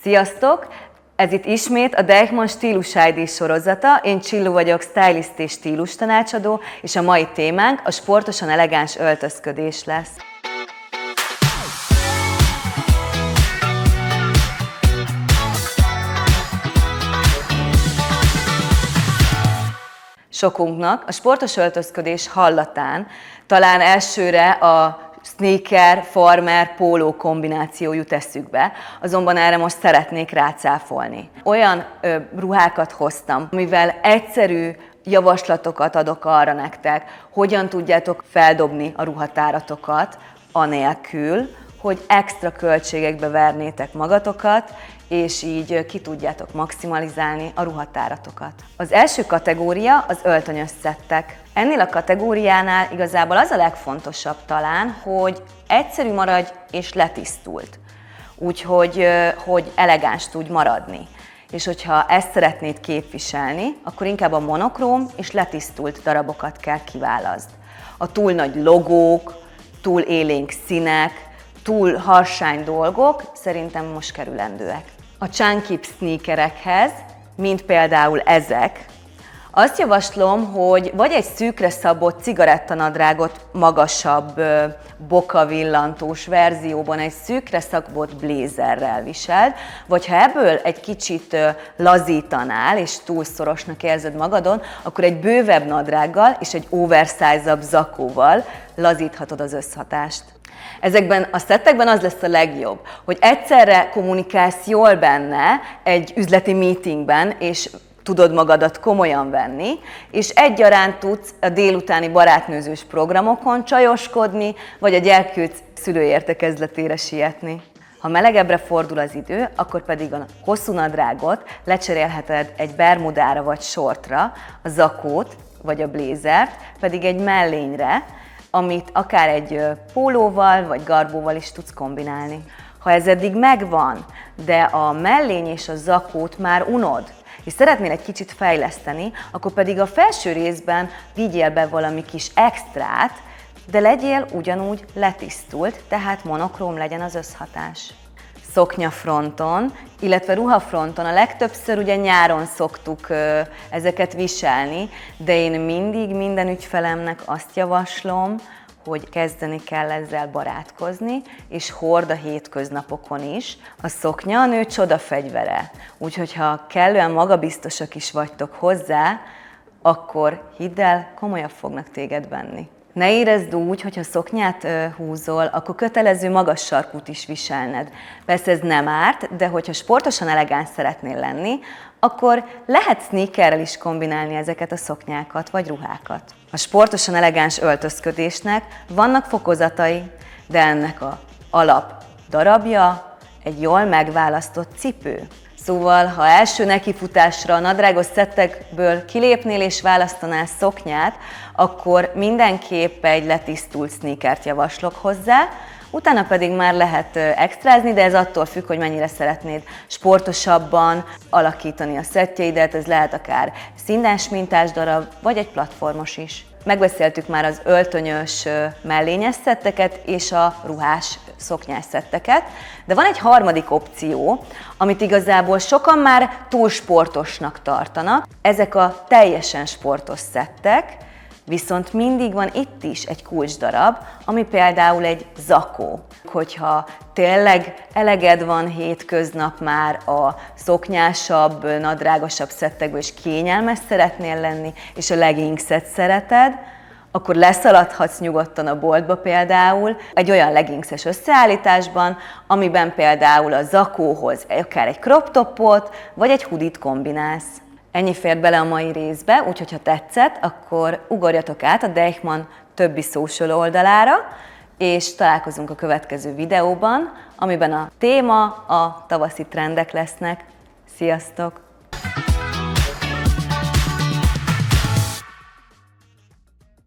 Sziasztok! Ez itt ismét a Deichmann Stílus ID sorozata. Én Csillu vagyok, stylist és stílustanácsadó, és a mai témánk a sportosan elegáns öltözködés lesz. Sokunknak a sportos öltözködés hallatán talán elsőre a sneaker, farmer, póló kombináció jut eszükbe, azonban erre most szeretnék rácáfolni. Olyan ruhákat hoztam, mivel egyszerű javaslatokat adok arra nektek, hogyan tudjátok feldobni a ruhatáratokat, anélkül, hogy extra költségekbe vernétek magatokat, és így ki tudjátok maximalizálni a ruhatáratokat. Az első kategória az öltönyös szettek. Ennél a kategóriánál igazából az a legfontosabb talán, hogy egyszerű maradj és letisztult. Úgyhogy hogy elegáns tudj maradni. És hogyha ezt szeretnéd képviselni, akkor inkább a monokróm és letisztult darabokat kell kiválaszd. A túl nagy logók, túl élénk színek, túl harsány dolgok szerintem most kerülendőek. A chunky sneakerekhez, mint például ezek, azt javaslom, hogy vagy egy szűkre szabott cigarettanadrágot magasabb, bokavillantós verzióban egy szűkre szabott blézerrel viseld, vagy ha ebből egy kicsit lazítanál és túl szorosnak érzed magadon, akkor egy bővebb nadrággal és egy oversize-abb zakóval lazíthatod az összhatást. Ezekben a szettekben az lesz a legjobb, hogy egyszerre kommunikálsz jól benne egy üzleti meetingben, és tudod magadat komolyan venni, és egyaránt tudsz a délutáni barátnőzős programokon csajoskodni, vagy a gyerkőc szülőértekezletére sietni. Ha melegebbre fordul az idő, akkor pedig a hosszú nadrágot lecserélheted egy bermudára vagy shortra, a zakót vagy a blézert pedig egy mellényre, amit akár egy pólóval vagy garbóval is tudsz kombinálni. Ha ez eddig megvan, de a mellény és a zakót már unod, és szeretnél egy kicsit fejleszteni, akkor pedig a felső részben vigyél be valami kis extrát, de legyél ugyanúgy letisztult, tehát monokróm legyen az összhatás. Szoknyafronton, illetve ruhafronton a legtöbbször ugye nyáron szoktuk ezeket viselni, de én mindig minden ügyfelemnek azt javaslom, hogy kezdeni kell ezzel barátkozni, és hord a hétköznapokon is. A szoknya a nő csodafegyvere, úgyhogy ha kellően magabiztosak is vagytok hozzá, akkor hidd el, komolyabb fognak téged venni. Ne érezd úgy, hogy ha szoknyát húzol, akkor kötelező magas sarkút is viselned. Persze ez nem árt, de hogyha sportosan elegáns szeretnél lenni, akkor lehet sneakerrel is kombinálni ezeket a szoknyákat vagy ruhákat. A sportosan elegáns öltözködésnek vannak fokozatai, de ennek az alap darabja egy jól megválasztott cipő. Szóval, ha első nekifutásra a nadrágos szettekből kilépnél és választanál szoknyát, akkor mindenképp egy letisztult sneakert javaslok hozzá, utána pedig már lehet extrázni, de ez attól függ, hogy mennyire szeretnéd sportosabban alakítani a szettjeidet, ez lehet akár színes mintás darab, vagy egy platformos is. Megbeszéltük már az öltönyös mellényes szetteket és a ruhás szoknyás szetteket, de van egy harmadik opció, amit igazából sokan már túl sportosnak tartanak. Ezek a teljesen sportos szettek, viszont mindig van itt is egy kulcsdarab, ami például egy zakó. Hogyha tényleg eleged van hétköznap már a szoknyásabb, nadrágosabb szettekből, és kényelmes szeretnél lenni, és a leggingset szereted, akkor leszaladhatsz nyugodtan a boltba például egy olyan leggingses összeállításban, amiben például a zakóhoz akár egy crop topot, vagy egy hoodie-t kombinálsz. Ennyi fért bele a mai részbe, úgyhogy ha tetszett, akkor ugorjatok át a Deichmann többi social oldalára, és találkozunk a következő videóban, amiben a téma a tavaszi trendek lesznek. Sziasztok!